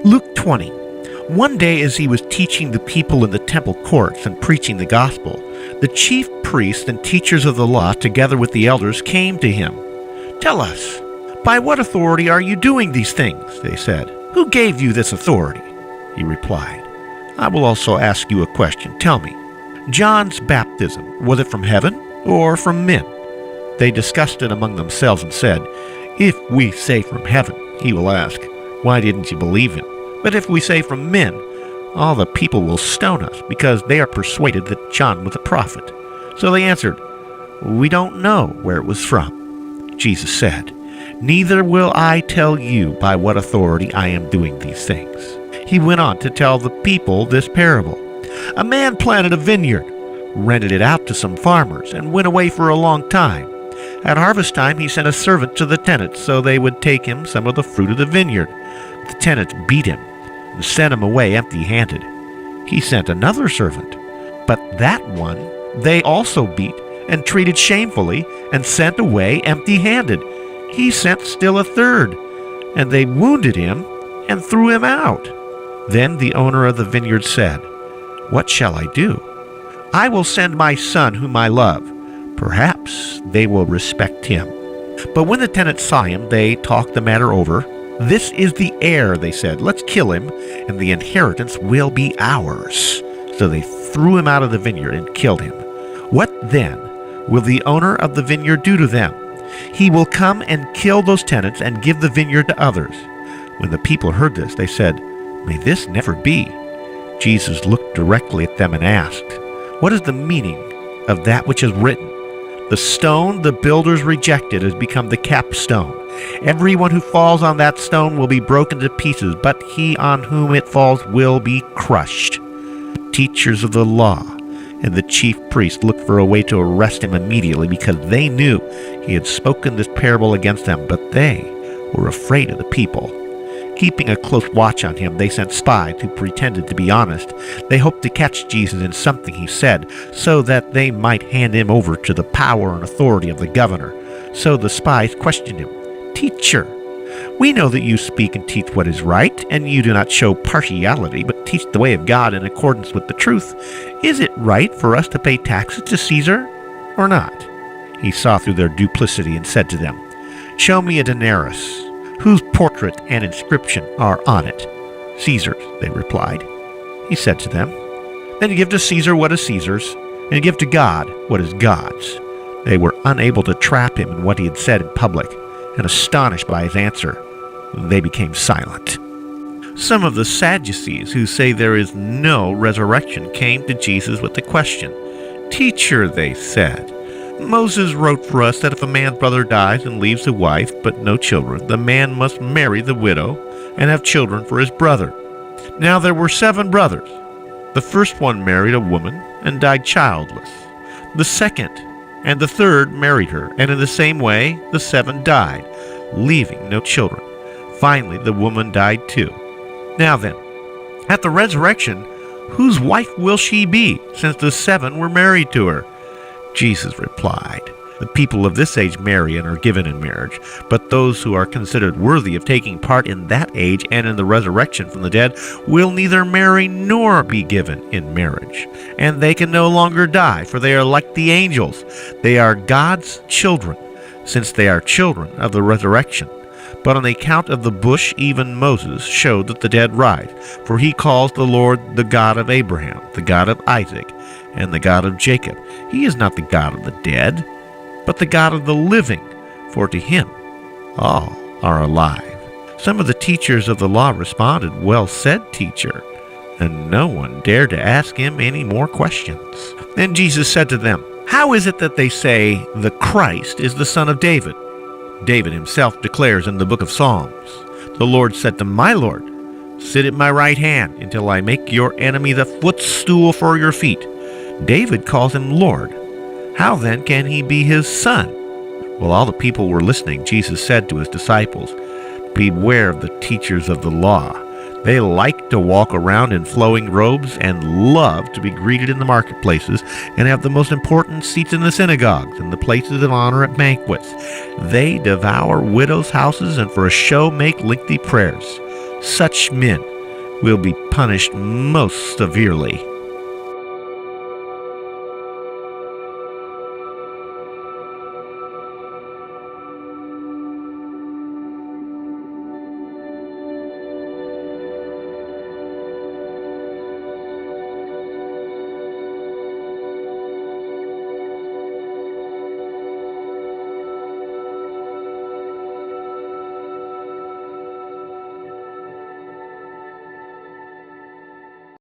Luke 20. One day as he was teaching the people in the temple courts and preaching the gospel, the chief priests and teachers of the law, together with the elders, came to him. "Tell us, by what authority are you doing these things?" they said. "Who gave you this authority?" He replied, "I will also ask you a question. Tell me, John's baptism, was it from heaven or from men?" They discussed it among themselves and said, "If we say from heaven, he will ask, 'Why didn't you believe him?' But if we say from men, all the people will stone us, because they are persuaded that John was a prophet." So they answered, "We don't know where it was from." Jesus said, "Neither will I tell you by what authority I am doing these things." He went on to tell the people this parable. "A man planted a vineyard, rented it out to some farmers, and went away for a long time. At harvest time he sent a servant to the tenants so they would take him some of the fruit of the vineyard. The tenants beat him and sent him away empty-handed. He sent another servant, but that one they also beat and treated shamefully and sent away empty-handed. He sent still a third, and they wounded him and threw him out. Then the owner of the vineyard said, 'What shall I do? I will send my son whom I love. Perhaps they will respect him.' But when the tenants saw him, they talked the matter over. 'This is the heir,' they said. 'Let's kill him, and the inheritance will be ours.' So they threw him out of the vineyard and killed him. What then will the owner of the vineyard do to them? He will come and kill those tenants and give the vineyard to others." When the people heard this, they said, "May this never be." Jesus looked directly at them and asked, "What is the meaning of that which is written? 'The stone the builders rejected has become the capstone. Everyone who falls on that stone will be broken to pieces, but he on whom it falls will be crushed.'" The teachers of the law and the chief priests looked for a way to arrest him immediately, because they knew he had spoken this parable against them, but they were afraid of the people. Keeping a close watch on him, they sent spies who pretended to be honest. They hoped to catch Jesus in something he said, so that they might hand him over to the power and authority of the governor. So the spies questioned him. "Teacher, we know that you speak and teach what is right, and you do not show partiality, but teach the way of God in accordance with the truth. Is it right for us to pay taxes to Caesar or not?" He saw through their duplicity and said to them, "Show me a denarius. Whose portrait and inscription are on it?" "Caesar's," they replied. He said to them, "Then give to Caesar what is Caesar's, and give to God what is God's." They were unable to trap him in what he had said in public, and astonished by his answer, they became silent. Some of the Sadducees, who say there is no resurrection, came to Jesus with the question. "Teacher," they said, "Moses wrote for us that if a man's brother dies and leaves a wife but no children, the man must marry the widow and have children for his brother. Now there were 7 brothers. The first one married a woman and died childless. The second and the third married her, and in the same way the 7 died, leaving no children. Finally the woman died too. Now then, at the resurrection, whose wife will she be, since the 7 were married to her?" Jesus replied, "The people of this age marry and are given in marriage, but those who are considered worthy of taking part in that age and in the resurrection from the dead will neither marry nor be given in marriage. And they can no longer die, for they are like the angels. They are God's children, since they are children of the resurrection. But on the account of the bush, even Moses showed that the dead rise, for he calls the Lord the God of Abraham, the God of Isaac, and the God of Jacob. He is not the God of the dead, but the God of the living, for to him all are alive." Some of the teachers of the law responded, "Well said, teacher," and no one dared to ask him any more questions. Then Jesus said to them, "How is it that they say the Christ is the son of David? David himself declares in the book of Psalms, 'The Lord said to my Lord, sit at my right hand until I make your enemy the footstool for your feet.' David calls him Lord. How then can he be his son?" While all the people were listening, Jesus said to his disciples, "Beware of the teachers of the law. They like to walk around in flowing robes and love to be greeted in the marketplaces and have the most important seats in the synagogues and the places of honor at banquets. They devour widows' houses and for a show make lengthy prayers. Such men will be punished most severely.